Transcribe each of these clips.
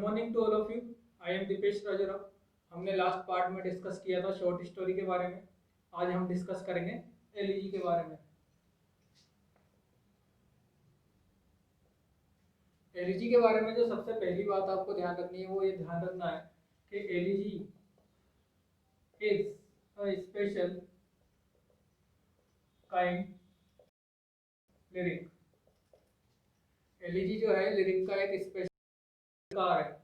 Morning to all of you. I am Deepesh Rajarao. हमने last part में discuss किया था शॉर्ट स्टोरी के बारे में। आज हम डिस्कस करेंगे एलईजी के बारे में। एलईजी के बारे में जो सबसे पहली बात आपको ध्यान रखनी है वो ये ध्यान रखना है कि elegy is a special kind lyric. Elegy जो है लिरिक का एक स्पेशल कार है।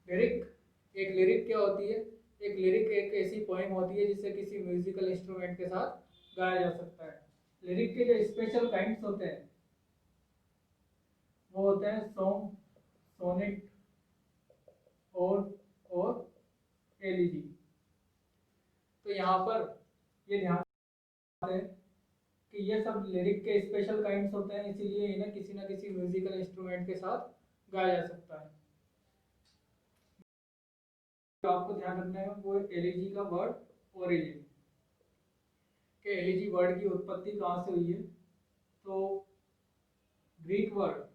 लिरिक क्या होती है? एक लिरिक एक ऐसी पोएम होती है जिसे किसी म्यूजिकल इंस्ट्रूमेंट के साथ गाया जा सकता है। लिरिक के जो स्पेशल काइंड्स होते हैं वो होते हैं सॉन्ग, सोनेट और एलिजी। तो यहाँ पर ये ध्यान है कि ये सब लिरिक के स्पेशल काइंड्स होते हैं, इसीलिए इन्हें किसी न किसी म्यूजिकल इंस्ट्रूमेंट के साथ गाया जा सकता है। तो आपको ध्यान रखना है वो एलिजी का वर्ड ओरिजिन, कि एलिजी वर्ड की उत्पत्ति कहाँ से हुई है। तो ग्रीक वर्ड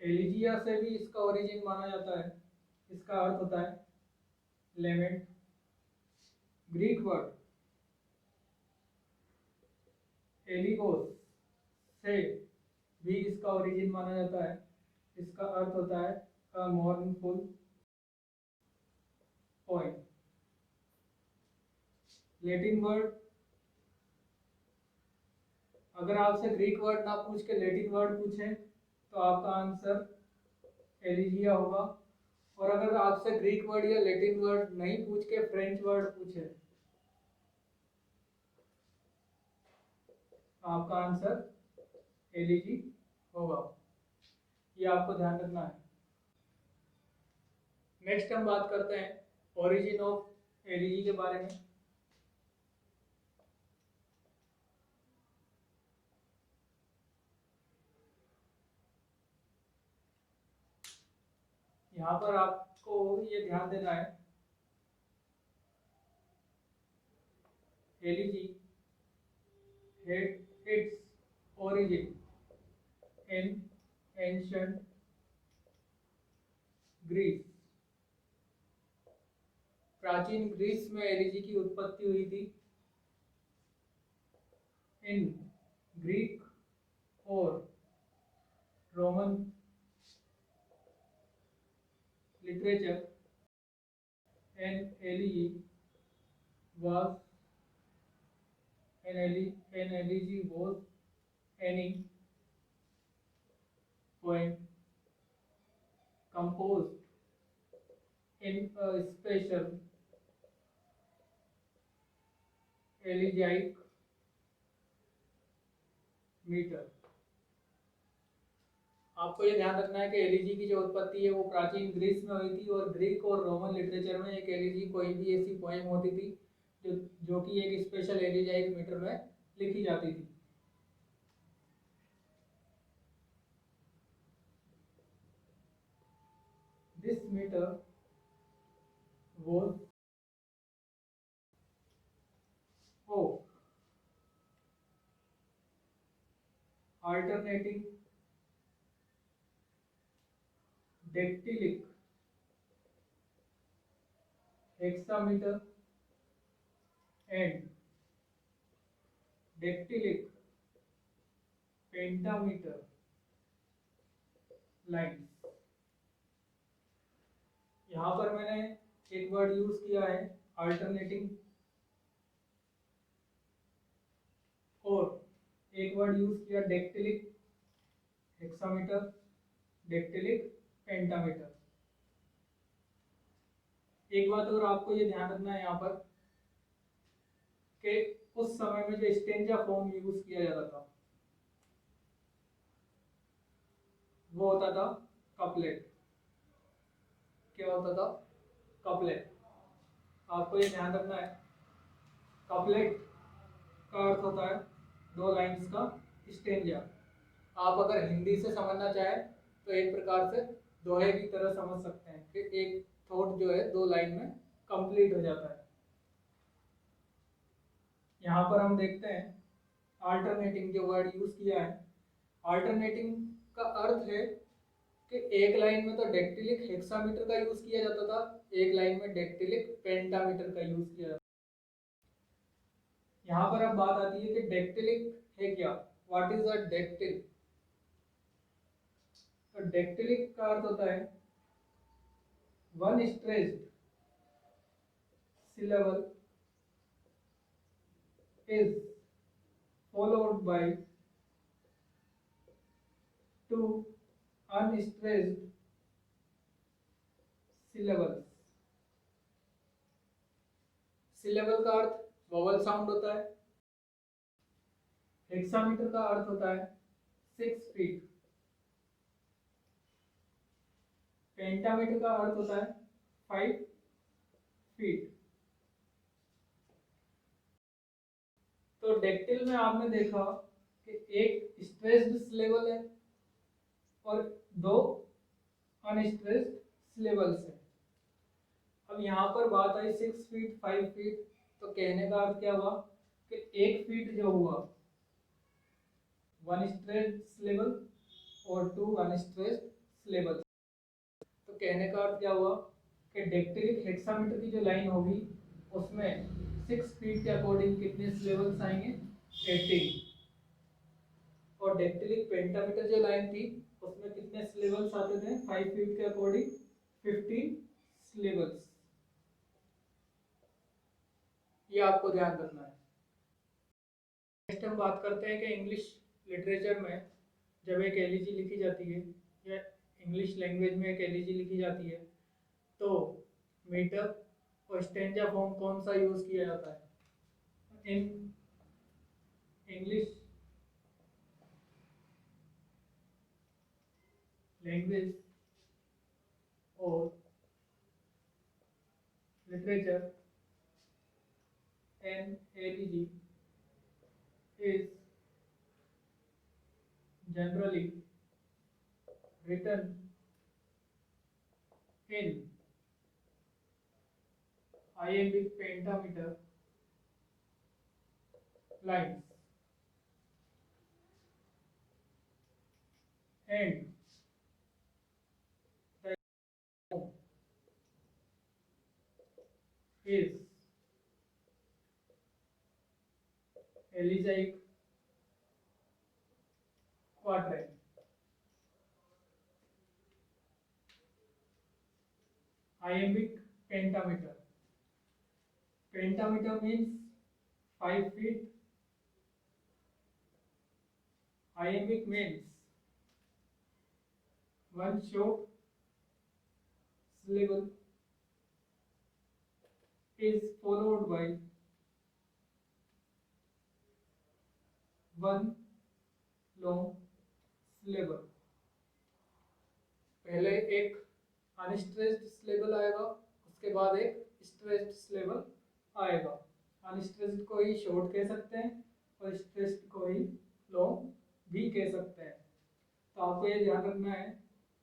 एलिजिया से भी इसका ओरिजिन माना जाता है। इसका अर्थ होता है लेमेंट। ग्रीक वर्ड एलिगोस से भी इसका ओरिजिन माना जाता है। इसका अर्थ होता है अ मोर्नफुल पोएम। लैटिन वर्ड, अगर आपसे ग्रीक वर्ड ना पूछ के लैटिन वर्ड पूछे तो आपका आंसर एलिजिया होगा। और अगर आपसे ग्रीक वर्ड या लैटिन वर्ड नहीं पूछ के फ्रेंच वर्ड पूछे तो आपका आंसर एलिजी होगा। ये आपको ध्यान रखना है। नेक्स्ट हम बात करते हैं ओरिजिन ऑफ एलिजी के बारे में। यहाँ पर आपको ये ध्यान देना है elegy had its origin in ancient Greece. प्राचीन ग्रीस में एलिजी की उत्पत्ति हुई थी। इन ग्रीक और Roman literature an elegy was any poem composed in a special elegiac meter। आपको ये ध्यान रखना है कि एलिजी की जो उत्पत्ति है वो प्राचीन ग्रीस में हुई थी और ग्रीक और रोमन लिटरेचर में एक एलिजी कोई भी ऐसी पोएम होती थी जो कि एक स्पेशल एलिजाइक मीटर में लिखी जाती थी। This metre was alternating dactylic hexameter and dactylic pentameter lines। यहाँ पर मैंने एक वर्ड यूज किया है अल्टरनेटिंग, और एक वर्ड यूज किया डेक्टिलिक हेक्सामीटर, डेक्टिलिक पेंटामीटर। एक बात और आपको ये ध्यान रखना है यहाँ पर कि उस समय में जो स्टेंजा फॉर्म यूज किया जाता था वो होता था कपलेट। क्या होता था? कपलेट। आपको ये ध्यान रखना है कपलेट का अर्थ होता है दो लाइंस का स्टेंजा। आप अगर हिंदी से समझना चाहें तो एक प्रकार से दोहे की तरह समझ सकते हैं कि एक थॉट जो है दो लाइन में कंप्लीट हो जाता है। यहाँ पर हम देखते हैं अल्टरनेटिंग जो वर्ड यूज किया है, अल्टरनेटिंग का अर्थ है कि एक लाइन में तो डेक्टिलिक हेक्सामीटर का यूज किया जाता था, एक लाइन में डेक्टिलिक पेंटामीटर का यूज किया जाता था। यहाँ पर अब बात आती है कि डेक्टिलिक है क्या, व्हाट इज अ डेक्टिल। तो डेक्टिलिक का अर्थ होता है one stressed syllable is followed by two unstressed syllables। syllable का अर्थ वोवल साउंड होता है, हेक्सामीटर का अर्थ होता है 6 फीट, पेंटामीटर का अर्थ होता है 5 फीट। तो डेक्टिल में आपने देखा कि एक स्ट्रेस्ड सिलेबल है और दो अनस्ट्रेस्ड सिलेबल्स है। अब यहाँ पर बात आई 6 फीट 5 फीट, तो कहने का अर्थ क्या हुआ कि 1 फीट जो हुआ वन स्ट्रेस्ड सिलेबल और टू अनस्ट्रेस्ड सिलेबल। तो कहने का अर्थ क्या हुआ कि डेक्टिलिक हेक्सामीटर की जो लाइन होगी उसमें 6 फीट के अकॉर्डिंग कितने सिलेबल्स आएंगे, 18। और डेक्टिलिक पेंटामीटर जो लाइन थी उसमें कितने सिलेबल्स आते थे, 5 फीट के अकॉर्डिंग 15 सिलेबल्स। ये आपको ध्यान रखना है। नेक्स्ट हम बात करते हैं कि इंग्लिश लिटरेचर में जब एक एलिजी लिखी जाती है या इंग्लिश लैंग्वेज में एक एलिजी लिखी जाती है तो मीटर और स्टेंजा फॉर्म कौन सा यूज किया जाता है। इन इंग्लिश लैंग्वेज और literature an elegy is generally written in iambic pentameter lines and the form is elegiac quatrain। iambic pentameter, pentameter means 5 feet, iambic means one short syllable is followed by one long syllable। पहले एक unstressed syllable आएगा, उसके बाद एक stressed syllable आएगा। Unstressed को ही short कह सकते हैं और स्ट्रेस्ड को ही लॉन्ग भी कह सकते हैं। तो आपको ये ध्यान रखना है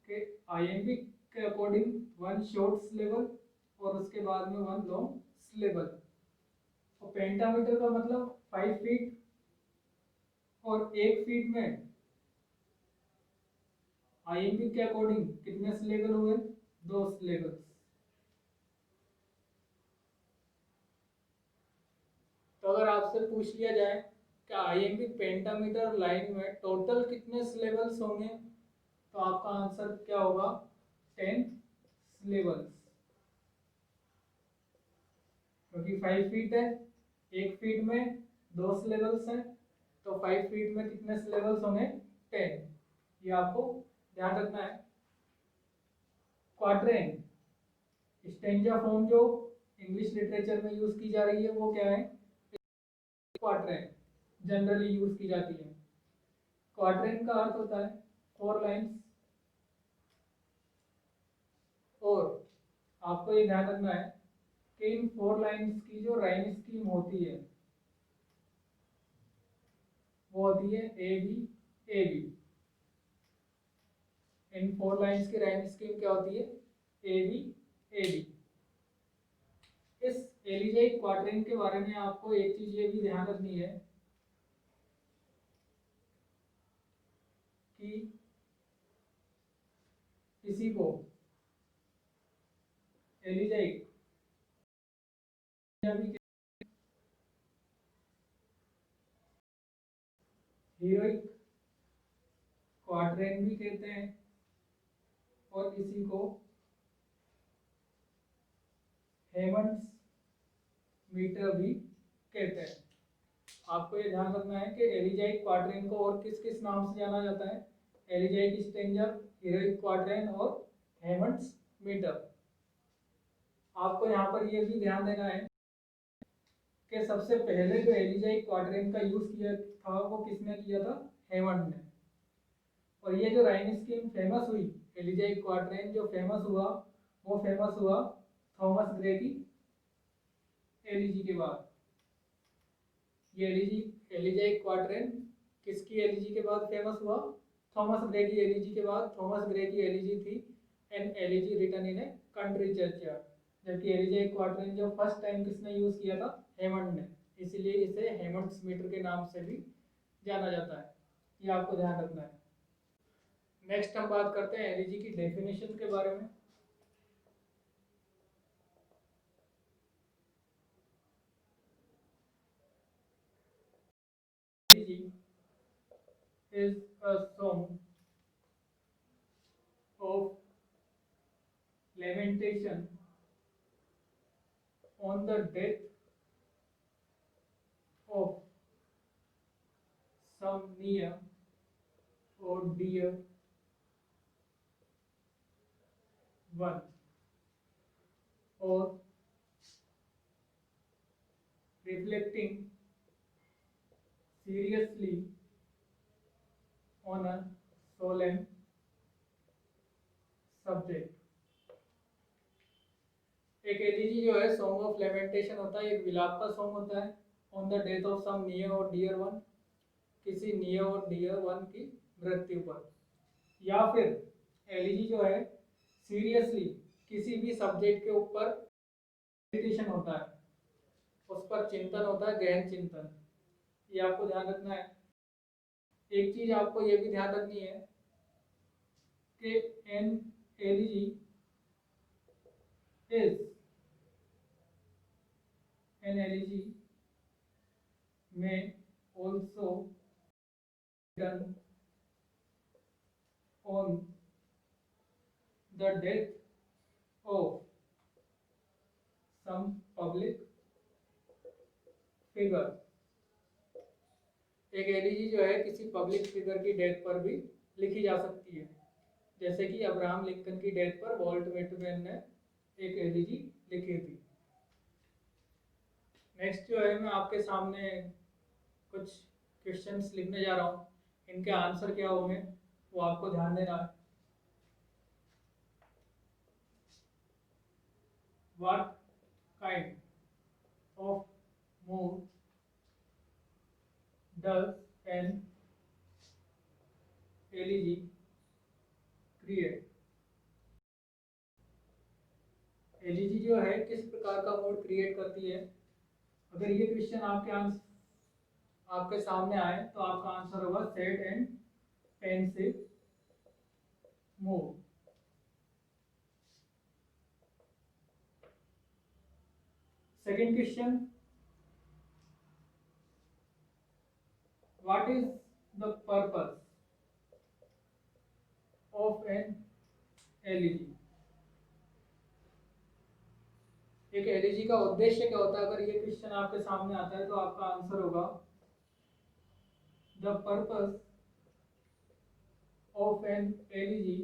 कि आईएमपी के अकॉर्डिंग वन शॉर्ट सिलेबल और उसके बाद में वन लॉन्ग सिलेबल। और पेंटामीटर का मतलब 5 फीट और 1 फीट में आईएमपी के अकॉर्डिंग कितने सिलेबल हुए, 2 सिलेबल्स। तो अगर आपसे पूछ लिया जाए कि आईएमपी पेंटामीटर लाइन में टोटल कितने सिलेबल्स होंगे तो आपका आंसर क्या होगा, 10 सिलेबल्स। क्योंकि 5 फीट है, 1 फीट में 2 सिलेबल्स हैं, तो 5 फीट में कितने सिलेबल्स होंगे, 10। ये आपको ध्यान रखना है। क्वाड्रेन स्टेंजा फॉर्म जो इंग्लिश लिटरेचर में यूज की जा रही है वो क्या है, क्वाड्रेन जनरली यूज की जाती है। क्वाड्रेन का अर्थ होता है 4 लाइन्स। और आपको ये ध्यान रखना है कि इन 4 लाइन्स की जो राइम स्कीम होती है वो होती है ए बी ए बी। इन 4 लाइन्स की राइम स्कीम क्या होती है, ए बी ए बी। इस एलिजाइक क्वाड्रेन के बारे में आपको एक चीज ये भी ध्यान रखनी है कि इसी को एलिजाइक भी, हीरोइक क्वाड्रेन भी कहते हैं और इसी को हेमंड्स मीटर भी कहते हैं। आपको ये ध्यान रखना है कि एलिजाइक क्वाड्रेन को और किस किस नाम से जाना जाता है, एलिजाइक स्ट्रेंजर, हीरोइक क्वाड्रेन और हेमंड्स मीटर। आपको यहाँ पर ये भी ध्यान देना है कि सबसे पहले जो एलिजाइक क्वाड्रेन का यूज किया था वो किसने किया था, हेमंड ने। और ये जो राइन स्कीम फेमस हुई, एलिजाइक क्वाड्रेन जो फेमस हुआ वो फेमस हुआ थॉमस ग्रे की एलिजी के बाद। ये एलिजाइक क्वाड्रेन किसकी एलिजी के बाद फेमस हुआ, थॉमस ग्रे की एलिजी के बाद। थॉमस ग्रे की एलिजी थी an elegy written in a country churchyard, जबकि एलिजाइक क्वाड्रेन जो फर्स्ट टाइम किसने यूज किया था, हेमंड ने, इसलिए इसे हेमंड्स मीटर के नाम से भी जाना जाता है। ये आपको ध्यान रखना है। नेक्स्ट हम बात करते हैं एलिजी की डेफिनेशन के बारे में। Elegy is a song of lamentation on the death of some near or dear one, or reflecting seriously on a solemn subject। एक एलिजी जो है सॉन्ग ऑफ लेमेंटेशन होता है, एक विलाप का सॉन्ग होता है on the death of some near और डियर वन, किसी नियर और डियर वन की मृत्यु पर। या फिर एलिजी जो है सीरियसली किसी भी सब्जेक्ट के ऊपर मेडिटेशन होता है, उस पर चिंतन होता है, गहन चिंतन। ये आपको ध्यान रखना है। एक चीज आपको ये भी ध्यान रखनी है कि N elegy is an elegy में also done on the death of some public figure। एक एलिजी जो है किसी पब्लिक फिगर की डेथ पर भी लिखी जा सकती है, जैसे कि अब्राहम लिंकन की डेथ पर वॉल्ट व्हिटमैन ने एक एलिजी लिखी थी। नेक्स्ट जो है मैं आपके सामने कुछ क्वेश्चंस लिखने जा रहा हूँ, इनके आंसर क्या होंगे वो आपको ध्यान देना है। What kind of mood does an elegy create? Elegy जो है किस प्रकार का मूड क्रिएट करती है? अगर ये क्वेश्चन आपके सामने आए तो आपका आंसर होगा sad and pensive mood. Second question, what is the purpose of an elegy? एक एलिजी का उद्देश्य क्या होता है? अगर ये क्वेश्चन आपके सामने आता है तो आपका आंसर होगा the purpose of an elegy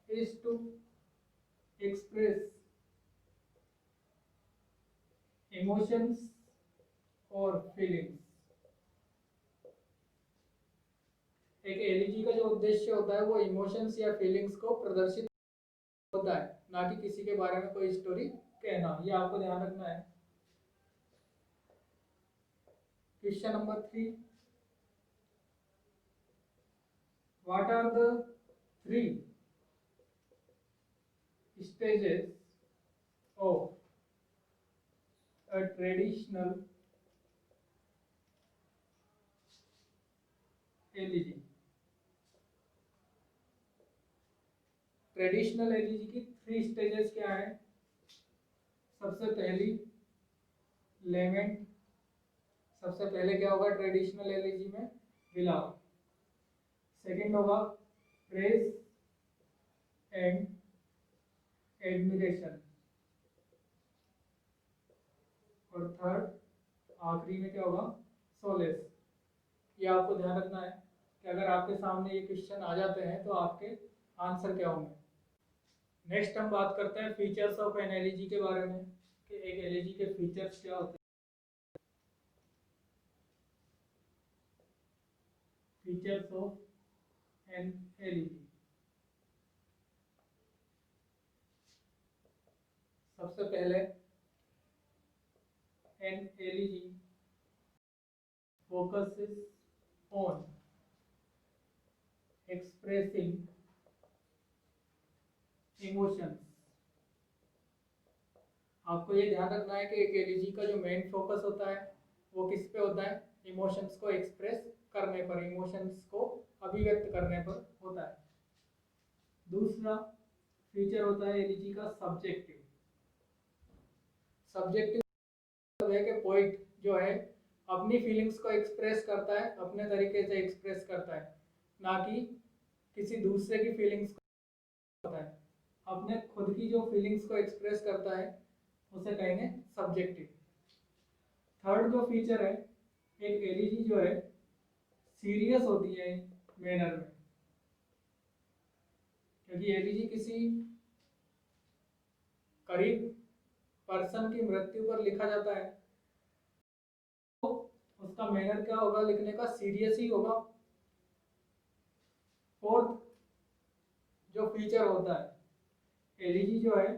is to express emotions और फीलिंग्स। एक एलिजी का जो उद्देश्य होता है वो इमोशंस या फीलिंग्स को प्रदर्शित होता है, ना कि किसी के बारे में कोई स्टोरी कहना। ये आपको ध्यान रखना है। Question number 3, what are the 3 stages of a traditional elegy? Traditional elegy की 3 स्टेजेस क्या है? सबसे पहली लेमेंट, सबसे पहले क्या होगा ट्रेडिशनल एलईडी में? विलाप। सेकंड होगा प्रेज एंड एडमिरेशन, और थर्ड आखिरी में क्या होगा? सोलेस। ये आपको ध्यान रखना है कि अगर आपके सामने ये क्वेश्चन आ जाते हैं तो आपके आंसर क्या होंगे। नेक्स्ट हम बात करते हैं फीचर्स ऑफ एन एलईडी के बारे में कि एक एलईडी के फीचर्स क्या होते हैं। फीचर्स ऑफ एन एलईडी, सबसे पहले an elegy focuses on expressing emotions। आपको ये ध्यान रखना है कि एक एलईडी का जो मेन फोकस होता है वो किस पे होता है? इमोशंस को एक्सप्रेस करने पर, इमोशंस को अभिव्यक्त करने पर होता है। दूसरा फीचर होता है एलईडी का सब्जेक्टिव। सब्जेक्टिव है कि पोइट जो है अपनी फीलिंग्स को एक्सप्रेस करता है, अपने तरीके से एक्सप्रेस करता है, ना कि किसी दूसरे की फीलिंग्स को करता है। अपने खुद की जो फीलिंग्स को एक्सप्रेस करता है उसे कहेंगे सब्जेक्टिव। थर्ड जो फीचर है, एक एलईडी जो है सीरियस होती है मैनर में, क्योंकि एलईडी किसी करीब पर्सन की मृत्यु पर लिखा जाता है तो उसका मैनर क्या होगा? लिखने का सीरियस ही होगा। फोर्थ जो फीचर होता है, एलईडी जो है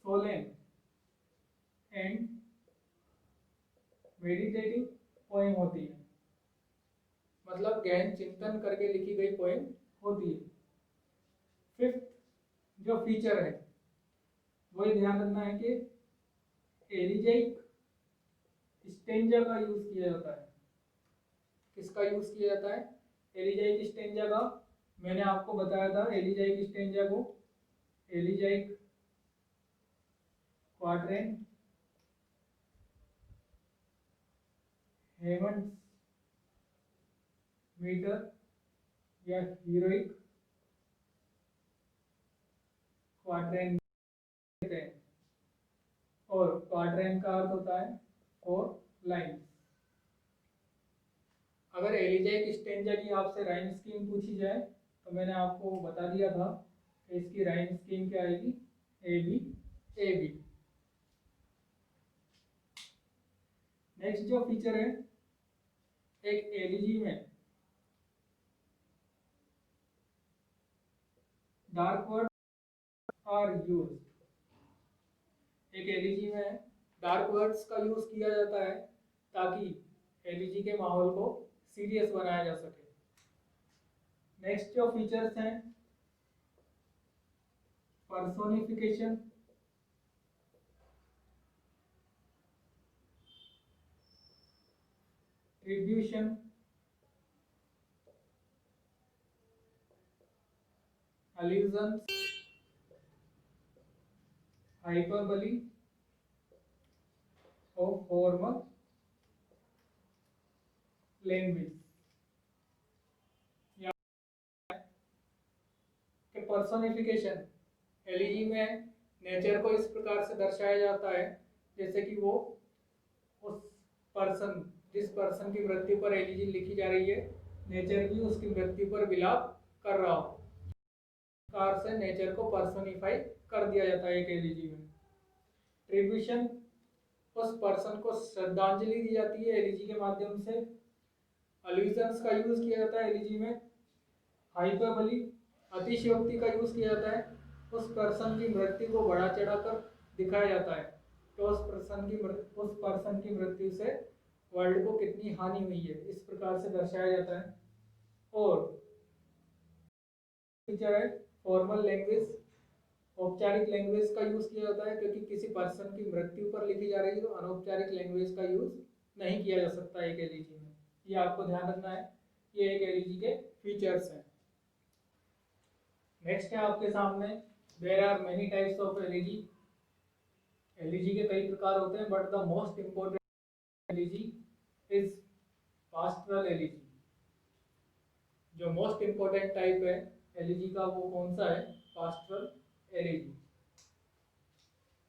सोलेन एंड मेडिटेटिव पोएम होती है, मतलब गहन चिंतन करके लिखी गई पोएम होती है। फिफ्थ जो फीचर है वो ये ध्यान रखना है कि एलिजाइक स्टेंजा का यूज किया जाता है। किसका यूज किया जाता है? एलिजाइक स्टेंजा का। मैंने आपको बताया था एलिजाइक स्टेंजा को एलिजाइक क्वाड्रेंट, हेमंड्स मीटर या हीरोइक क्वाड्रेंट है, और क्वाड्रेंट का अर्थ होता है 4 लाइन्स। अगर एलिजाइक स्टेंजा की आपसे राइम स्कीम पूछी जाए तो मैंने आपको बता दिया था कि इसकी राइम स्कीम क्या आएगी? A B A B. Next जो फीचर है, एक एलईडी में डार्क वर्ड आर यूज्ड। एक एलईडी में डार्क वर्ड्स का यूज किया जाता है ताकि एलईडी के माहौल को सीरियस बनाया जा सके। नेक्स्ट जो फीचर्स हैं, personification, attribution, allusions, hyperbole of formal language। Personification, elegy में नेचर को इस प्रकार से दर्शाया जाता है जैसे कि वो उस पर्सन, जिस पर्सन की मृत्यु पर एलईडी लिखी जा रही है, नेचर भी उसकी मृत्यु पर विलाप कर रहा हो, कार से नेचर को पर्सोनिफाई कर दिया जाता है एक एलईडी में। ट्रिब्यूशन, उस पर्सन को श्रद्धांजलि दी जाती है एलईडी के माध्यम से। अल्यूजन्स का यूज किया जाता है एलईडी में। हाइपरबली, अतिशयोक्ति का यूज किया जाता है, उस पर्सन की मृत्यु को बढ़ा चढ़ाकर दिखाया जाता है तो उस पर्सन की मृत्यु से वर्ल्ड को कितनी हानि हुई है, इस प्रकार से दर्शाया जाता है। और फीचर है फॉर्मल लैंग्वेज, औपचारिक लैंग्वेज का यूज किया जाता है क्योंकि किसी पर्सन की मृत्यु पर लिखी जा रही है तो अनौपचारिक लैंग्वेज का यूज नहीं किया जा सकता एक एलईडी में। ये आपको ध्यान रखना है, ये एक एलईडी के फीचर्स हैं। नेक्स्ट है आपके सामने, there are many types of elegy. Elegy के कई प्रकार होते हैं, but the most important elegy is pastoral elegy. जो मोस्ट इम्पोर्टेंट टाइप है एलईजी का वो कौन सा है? पास्टरल एलईजी।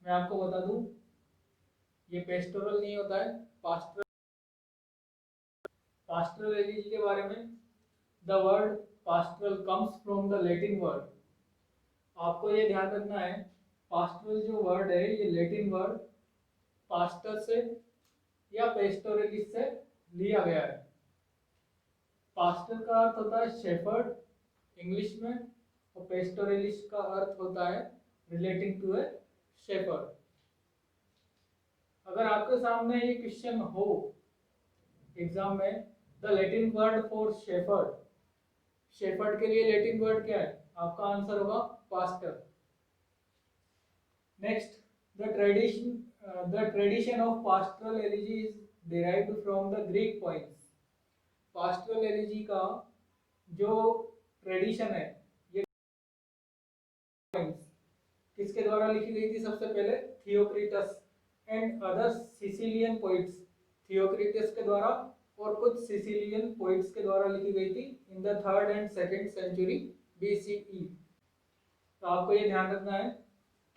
मैं आपको बता दूं, ये पेस्टोरल नहीं होता है, पास्टरल। पास्टरल एलईजी के बारे में, the word pastoral comes from the Latin word. आपको ये ध्यान रखना है, पास्टरल जो वर्ड है ये लैटिन वर्ड पास्टर से या पेस्टोरलिस से लिया गया है। पास्टर का अर्थ होता है शेफर्ड इंग्लिश में, और पेस्टोरलिस का अर्थ होता है रिलेटिंग टू ए शेफर्ड। अगर आपके सामने ये क्वेश्चन हो एग्जाम में, the Latin word for shepherd, shepherd के लिए लैटिन वर्ड क्या है? आपका आंसर होगा pastor. Next, the tradition of pastoral elegy is derived from the Greek poems। Pastoral elegy का जो ट्रेडिशन है ये किसके द्वारा लिखी गई थी? सबसे पहले थियोक्रिटस एंड अदर सिसिलियन पोइट्स। थियोक्रिटस के द्वारा और कुछ सिसिलियन पोइट्स के द्वारा लिखी गई थी in the 3rd and 2nd century BCE। तो आपको ये ध्यान रखना है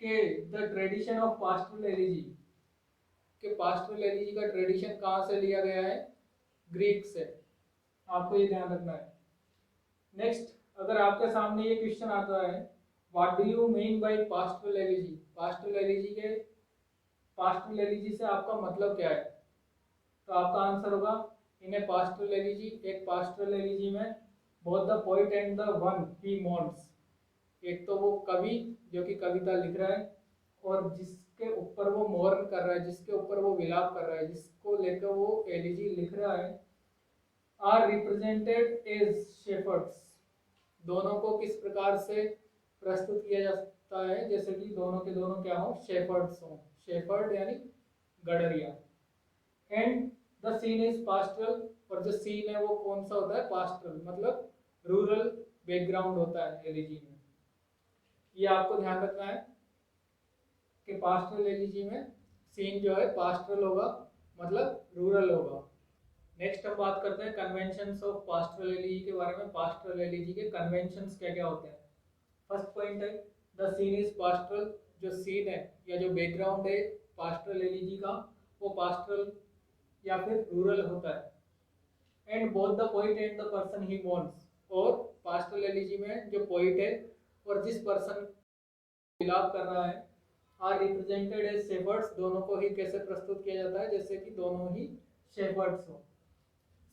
कि the tradition of pastoral elegy, कि पास्टरल एलिजी का ट्रेडिशन कहाँ से लिया गया है? ग्रीक से। आपको ये ध्यान रखना है। नेक्स्ट, अगर आपके सामने ये क्वेश्चन आता है, what do you mean by pastoral elegy? Pastoral elegy से आपका मतलब क्या है? तो आपका आंसर होगा इन ए पास्टरल एलिजी, एक पास्टरल एलिजी में both the poet and the one he mourns, एक तो वो कवि जो कि कविता लिख रहा है और जिसके ऊपर वो मोर्न कर रहा है, जिसके ऊपर वो विलाप कर रहा है, जिसको लेकर वो एलिजी लिख रहा है, आर रिप्रेजेंटेड एज शेफर्ड्स। दोनों को किस प्रकार से प्रस्तुत किया जाता है? जैसे कि दोनों के दोनों क्या हो? शेफर्ड्स हो। शेफर्ड यानी गडरिया। And the scene is pastoral, और जो सीन है वो कौन सा होता है? पास्टरल, मतलब रूरल बैकग्राउंड होता है एलिजी में। ये आपको ध्यान रखना है कि पास्टरल एलिजी में सीन जो है पास्टरल होगा, मतलब रूरल होगा। नेक्स्ट हम बात करते हैं कन्वेंशंस ऑफ पास्टरल एलिजी के बारे में। पास्टरल एलिजी के कन्वेंशंस क्या क्या होते हैं? फर्स्ट पॉइंट है द सीन इज पास्टरल। जो सीन है या जो बैकग्राउंड है पास्टरल एलिजी का, वो पास्टरल या फिर रूरल होता है। And both the poet and the person he mourns, और पास्टरल एलिजी में जो पोइट है और जिस पर्सन विलाप कर रहा है, आर रिप्रेजेंटेड एज शेफर्ड्स। दोनों को ही कैसे प्रस्तुत किया जाता है? जैसे कि दोनों ही शेफर्ड्स हो।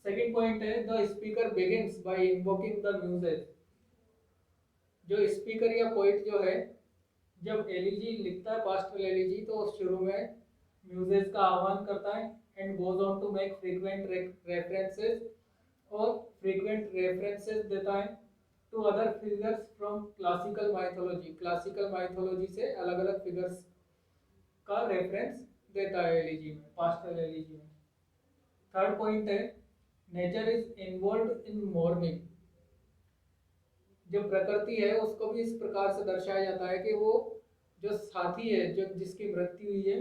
सेकेंड पॉइंट है the speaker begins bye invoking the Muses. जो स्पीकर या पोइट जो है, जब एलिजी लिखता है पास्टरल एलिजी, तो शुरू में म्यूजेस का आह्वान करता है and goes on to make frequent references, और फ्रीक्वेंट रेफरेंसेस देता है to other figures from classical mythology. Classical mythology से अलग अलग फिगर्स का रेफरेंस देता है एलिजी में, पास्टरल एलिजी में। थर्ड पॉइंट है nature is involved in morning. जो प्रकृति है उसको भी इस प्रकार से दर्शाया जाता है कि वो जो साथी है, जो जिसकी मृत्यु हुई है,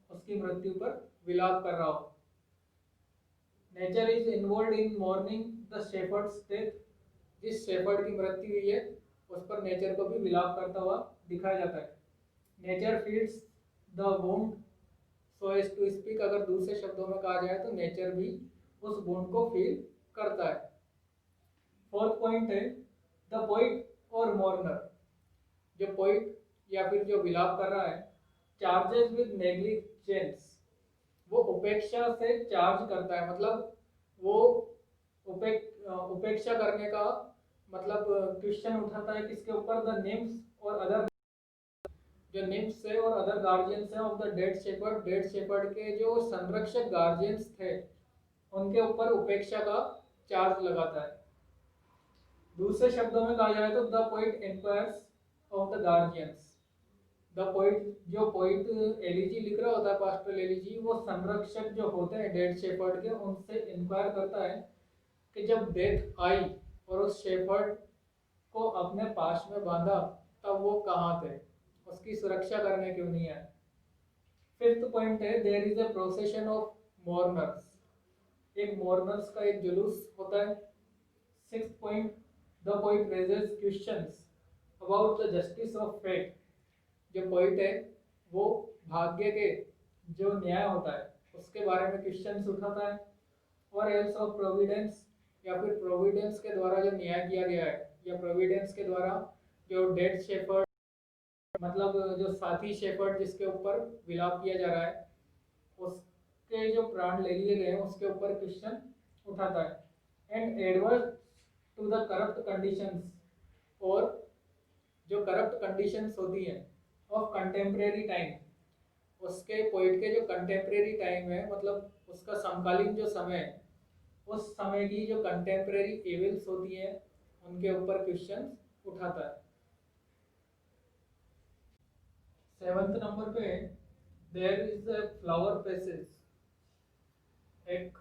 उसकी मृत्यु पर विलाप कर रहा हो। Nature is involved in morning the shepherd's death. जिस शेफर्ड की मृत्यु हुई है उस पर नेचर को भी विलाप करता हुआ दिखाया जाता है। Nature feels the wound so as to speak. अगर दूसरे शब्दों में कहा जाए तो नेचर भी उस वुंड को फील करता है। फोर्थ पॉइंट है द पोइट और मॉर्नर। जो पोइट या फिर जो विलाप कर रहा है, चार्जेस विद नेग्लिजेंस। वो उपेक्षा से चार्ज करता है, मतलब वो उपेक्षा करने का मतलब क्वेश्चन उठाता है किसके ऊपर? द निम्स और अदर, जो निम्स है और अदर गार्जियंस है of the dead shepherd. Dead shepherd के जो संरक्षक गार्जियंस थे उनके ऊपर उपेक्षा का चार्ज लगाता है। दूसरे शब्दों में कहा जाए तो the poet enquires of the guardians. The poet, जो पोइट एलिजी लिख रहा होता है पास्टरल एलिजी, वो संरक्षक जो होते हैं डेड शेपर्ड के, उनसे इंक्वायर करता है कि जब डेथ आई और उस शेपर्ड को अपने पास में बांधा तब वो कहाँ थे, उसकी सुरक्षा करने क्यों नहीं आए। फिफ्थ पॉइंट है there is a procession of mourners, एक मोर्नर्स का एक जुलूस होता है। Sixth point the poet raises questions about the justice of fate, जो पोइट है वो भाग्य के जो न्याय होता है उसके बारे में क्वेश्चंस उठाता है। और एल्स ऑफ प्रोविडेंस, या फिर प्रोविडेंस के द्वारा जो न्याय किया गया है, या प्रोविडेंस के द्वारा जो डेड शेफर्ड, मतलब जो साथी शेफर्ड जिसके ऊपर विलाप किया जा रहा है उसके जो प्राण ले लिए गए हैं उसके ऊपर क्वेश्चन उठाता है। And adverse to the corrupt conditions, और जो करप्ट कंडीशंस होती हैं ऑफ कंटेम्प्रेरी टाइम, उसके पोइट के जो कंटेम्प्रेरी टाइम है, मतलब उसका समकालीन जो समय है उस समय की जो कंटेम्प्रेरी एविल्स होती है उनके ऊपर क्वेश्चन उठाता है। सेवंथ नंबर पे there is a flower passage, एक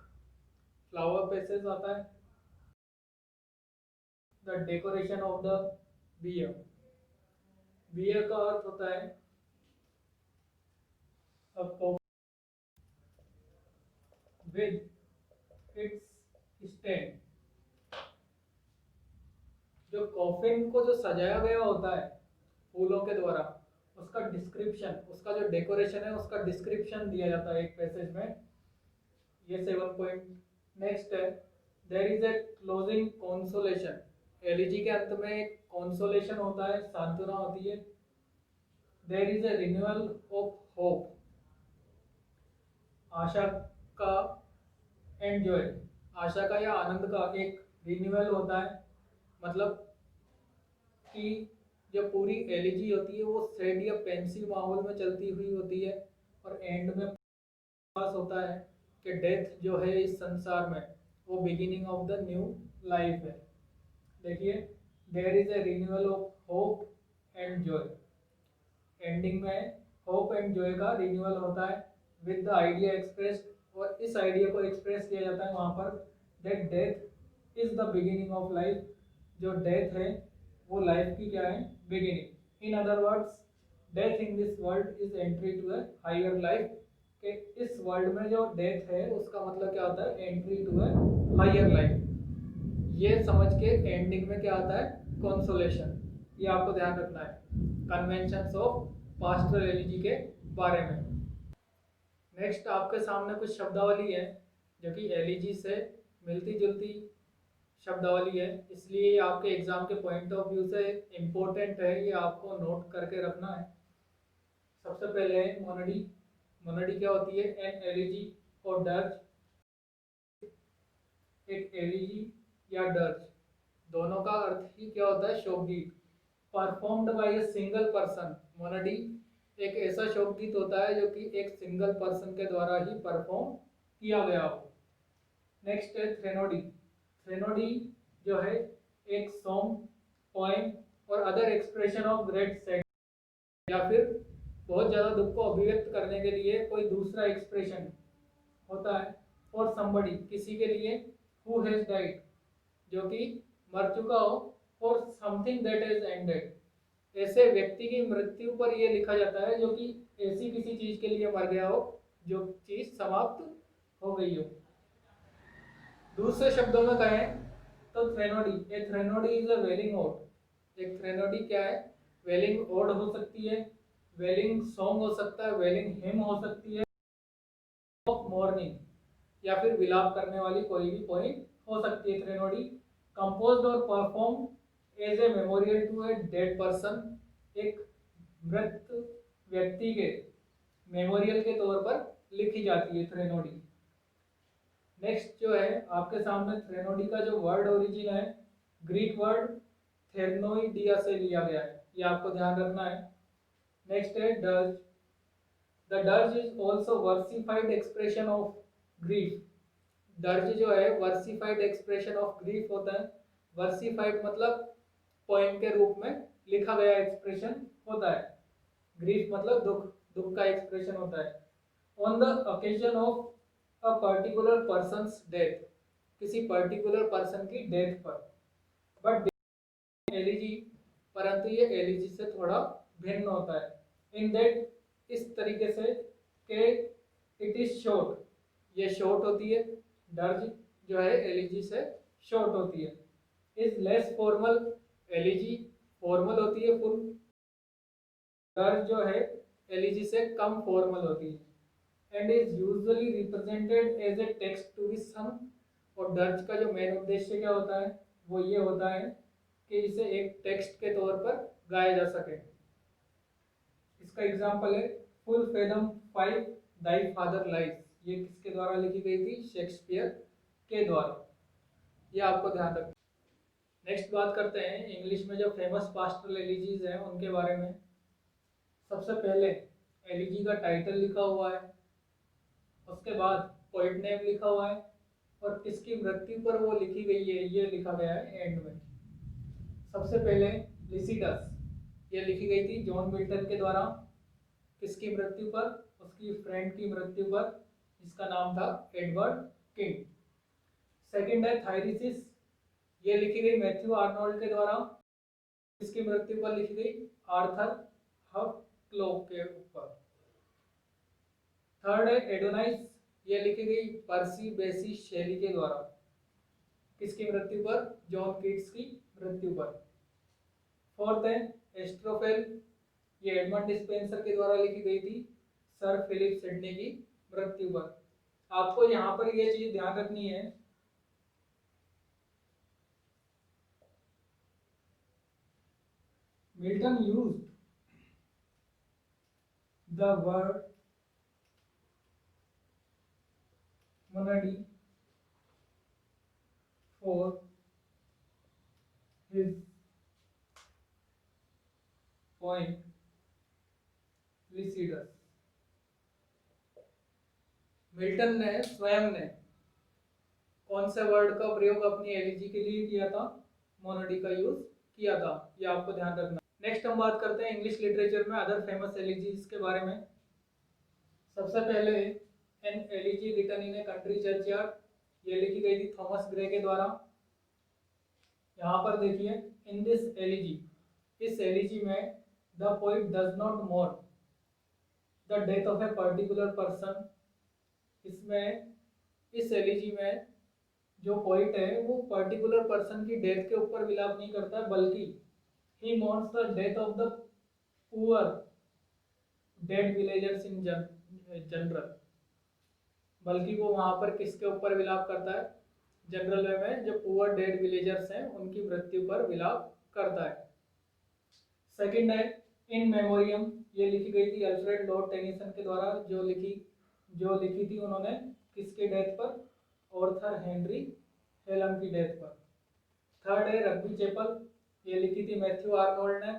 फ्लावर पैसेज आता है। The decoration of the bier, bier का अर्थ होता है विद इट्स स्टैंड, जो कॉफिन को जो सजाया गया होता है फूलों के द्वारा उसका डिस्क्रिप्शन, उसका जो डेकोरेशन है उसका डिस्क्रिप्शन दिया जाता है एक पैसेज में। ये 7 पॉइंट। नेक्स्ट है there is a closing consolation, elegy के अंत में एक कंसोलेशन होता है, सांत्वना होती है। There is a renewal of hope, आशा का एंड जॉय, आशा का या आनंद का एक रिन्यूअल होता है, मतलब कि जो पूरी एलिजी होती है वो सैड या पेंसिव माहौल में चलती हुई होती है, और एंड में पास होता है कि डेथ जो है इस संसार में वो beginning of the new life है। देखिए there is a renewal of hope and joy, ending में होप एंड जॉय का रिन्यूअल होता है विद द आइडिया एक्सप्रेस्ड, और इस आइडिया को एक्सप्रेस किया जाता है वहाँ पर that death is the beginning of life, जो डेथ है वो लाइफ की क्या है, beginning. In other words death in this world is entry to a higher life, कि इस वर्ल्ड में जो डेथ है उसका मतलब क्या होता है, entry to a higher life. ये समझ के एंडिंग में क्या आता है, कंसोलेशन। ये आपको ध्यान रखना है कन्वेंशंस ऑफ पास्टरल एलिजी के बारे में। नेक्स्ट आपके सामने कुछ शब्दावली है जो कि एलिजी से मिलती जुलती शब्दावली है, इसलिए ये आपके एग्जाम के पॉइंट ऑफ व्यू से इम्पोर्टेंट है, ये आपको नोट करके रखना है। सबसे पहले है मोनडी। मोनडी क्या होती है, एन एलिजी और डर्ज, एक एलिजी या डर्ज दोनों का अर्थ ही क्या होता है, शोकगीत। Performed by a single person, monody एक ऐसा शोकगीत होता है जो कि एक सिंगल पर्सन के द्वारा ही परफॉर्म किया गया हो। नेक्स्ट है थ्रेनोडी। थ्रेनोडी जो है एक सॉन्ग, पोएम और other expression of great sad, या फिर बहुत ज़्यादा दुख को अभिव्यक्त करने के लिए कोई दूसरा एक्सप्रेशन होता है। फॉर समबडी, किसी के लिए, हु हैज डाइड, जो कि मर चुका हो, for something that has ended, ऐसे व्यक्ति की मृत्यु पर यह लिखा जाता है जो कि ऐसी किसी चीज के लिए मर गया हो जो चीज समाप्त हो गई हो। दूसरे शब्दों में कहें तो थ्रेनोडी, ए थ्रेनोडी इज अ वेलिंग ओड। एक थ्रेनोडी क्या है, वेलिंग ओड हो सकती है, वेलिंग सॉन्ग हो सकता है, वेलिंग हिम हो सकती है, ऑफ मॉर्निंग, या फिर विलाप करने वाली कोई भी पोइम हो सकती है। थ्रेनोडी कंपोज्ड और perform as a memorial to a dead person, एक मृत व्यक्ति के मेमोरियल के तौर पर लिखी जाती है थ्रेनोडी। नेक्स्ट जो है आपके सामने थ्रेनोडी का जो वर्ड ओरिजिन है, ग्रीक वर्ड थेरनोइडिया से लिया गया है, ये आपको ध्यान रखना है। नेक्स्ट है dirge. The dirge is also versified expression of grief. Dirge जो है वर्सिफाइड एक्सप्रेशन ऑफ ग्रीफ होता है। वर्सिफाइड मतलब पोएम के रूप में लिखा गया एक्सप्रेशन होता है, ग्रीफ मतलब दुख, दुख का एक्सप्रेशन होता है। On the occasion of a particular persons death, किसी पर्टिकुलर पर्सन की डेथ पर। बट एलिजी, परंतु ये एलिजी से थोड़ा भिन्न होता है इन दैट इस तरीके से कि इट इज शॉर्ट, ये शॉर्ट होती है, दर्ज जो है एलिजी से शॉर्ट होती है। Is less formal, elegy formal होती है फुल, दर्ज जो है एलिजी से कम फॉर्मल होती है। And is usually represented as a text to be sung, और दर्ज का जो मेन उद्देश्य क्या होता है वो ये होता है कि इसे एक टेक्स्ट के तौर पर गाया जा सके। इसका एग्जाम्पल है फुल फेदम 5 दाई फादर लाइज, ये किसके द्वारा लिखी गई थी? शेक्सपियर के द्वारा। ये आपको ध्यान रखना। नेक्स्ट बात करते हैं इंग्लिश में जो फेमस पास्टरल एलिजीज हैं उनके बारे में। सबसे पहले एलिजी का टाइटल लिखा हुआ है, उसके बाद पोइट नेम लिखा हुआ है, और किसकी मृत्यु पर वो लिखी गई है ये लिखा गया है एंड में। सबसे पहले लिसिडस, ये लिखी गई थी जॉन मिल्टन के द्वारा, किसकी मृत्यु पर? उसकी फ्रेंड की मृत्यु पर, जिसका नाम था एडवर्ड किंग। सेकंड है थायरिसिस, ये लिखी गई मैथ्यू आर्नोल्ड के द्वारा, किसकी मृत्यु पर लिखी गई? आर्थर हफ क्लोक के ऊपर। थर्ड है एडोनाइस, ये लिखी गई पर्सी बेसी शेली के द्वारा, किसकी मृत्यु पर? जॉन कीट्स की मृत्यु पर। फोर्थ है एस्ट्रोफेल, ये एडमंड डिस्पेंसर के द्वारा लिखी गई थी सर फिलिप सिडनी की मृत्यु पर। आपको यहाँ पर ये चीज ध्यान रखनी है, Milton used the word monody for his poem Lycidas। Milton ने स्वयं ने कौन से वर्ड का प्रयोग अपनी एलिजी के लिए किया था? मोनोडी का यूज किया था, ये आपको ध्यान रखना। नेक्स्ट हम बात करते हैं इंग्लिश लिटरेचर में अदर फेमस एलिजीज के बारे में। सबसे पहले an elegy written in a country churchyard, ये लिखी गई थी थॉमस ग्रे के द्वारा। यहाँ पर देखिए इन दिस एलिजी, इस एलिजी में the poet does not mourn the death of a particular person. इसमें इस एलिजी में जो पोइट है वो पर्टिकुलर पर्सन की डेथ के ऊपर विलाप नहीं करता, बल्कि he mourns the death of the poor dead villagers in general, बल्कि वो वहां पर किसके ऊपर विलाप करता है? जनरल वे में जो पुअर डेड विलेजर्स हैं उनकी मृत्यु पर विलाप करता है। सेकंड है इन मेमोरियम, ये लिखी गई थी अल्फ्रेड लॉर्ड टेनिसन के द्वारा, जो लिखी थी उन्होंने किसके डेथ पर? ऑर्थर हेनरी हेलम की डेथ पर। थर्ड है रग्बी चैपल, ये लिखी थी मैथ्यू आर्नोल्ड ने,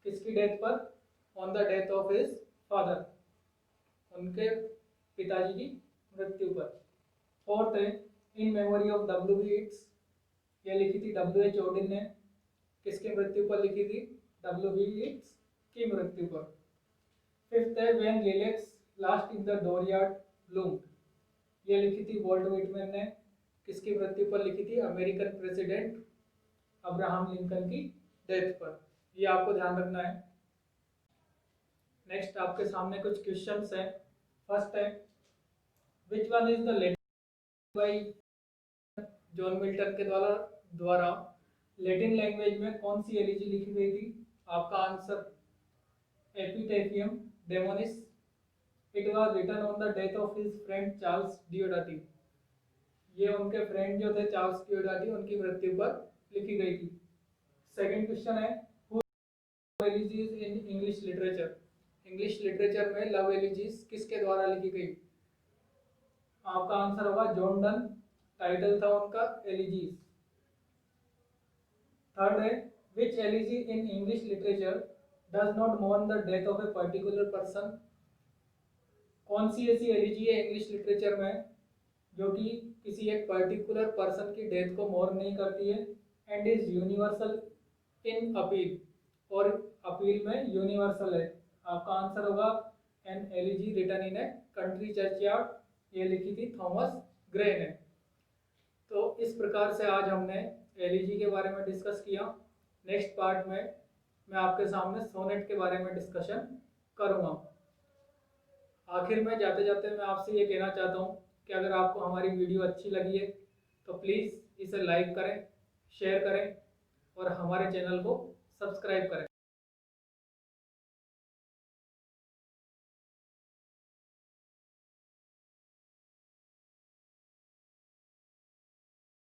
किसकी डेथ पर? On the death of his father, उनके पिताजी की मृत्यु पर। फोर्थ है in memory of W.B. Yeats, ये लिखी थी W.H. Auden ने, किसकी मृत्यु पर लिखी थी? W.B. Yeats की मृत्यु पर। फिफ्थ है when lilacs last in the dooryard bloomed, ये लिखी थी वॉल्ट व्हिटमैन ने, किसकी मृत्यु पर लिखी थी? अमेरिकन प्रेसिडेंट अब्राहम लिंकन की डेथ पर। ये आपको ध्यान रखना है। नेक्स्ट आपके सामने कुछ क्वेश्चंस हैं। फर्स्ट है which one is the letter by John Milton के द्वारा लैटिन लैंग्वेज में कौन सी एलिजी लिखी गई थी? आपका answer Epitaphium Damonis. It was written on the death of his friend Charles Diodati, ये उनके फ्रेंड जो थे चार्ल्स डियोडाटी, उनकी मृत्यु पर लिखी गई थी। सेकंड क्वेश्चन है who elegies in English literature, English literature में लव एलिजीज किसके द्वारा लिखी गई? आपका आंसर होगा जॉन डन, टाइटल था उनका एलिजीज। थर्ड है which elegy in English literature does not mourn the death of a particular person, कौन सी ऐसी एलिजी है इंग्लिश लिटरेचर में जो कि किसी एक पर्टिकुलर पर्सन की डेथ को मोर्न नहीं करती है, and is universal in appeal, और अपील में यूनिवर्सल है। आपका आंसर होगा an elegy written in a country churchyard, ये लिखी थी थॉमस ग्रे ने। तो इस प्रकार से आज हमने एलिजी के बारे में डिस्कस किया। नेक्स्ट पार्ट में मैं आपके सामने सोनेट के बारे में डिस्कशन करूँगा। आखिर में जाते जाते मैं आपसे ये कहना चाहता हूँ कि अगर आपको हमारी वीडियो अच्छी लगी है तो प्लीज़ इसे लाइक करें, शेयर करें और हमारे चैनल को सब्सक्राइब करें।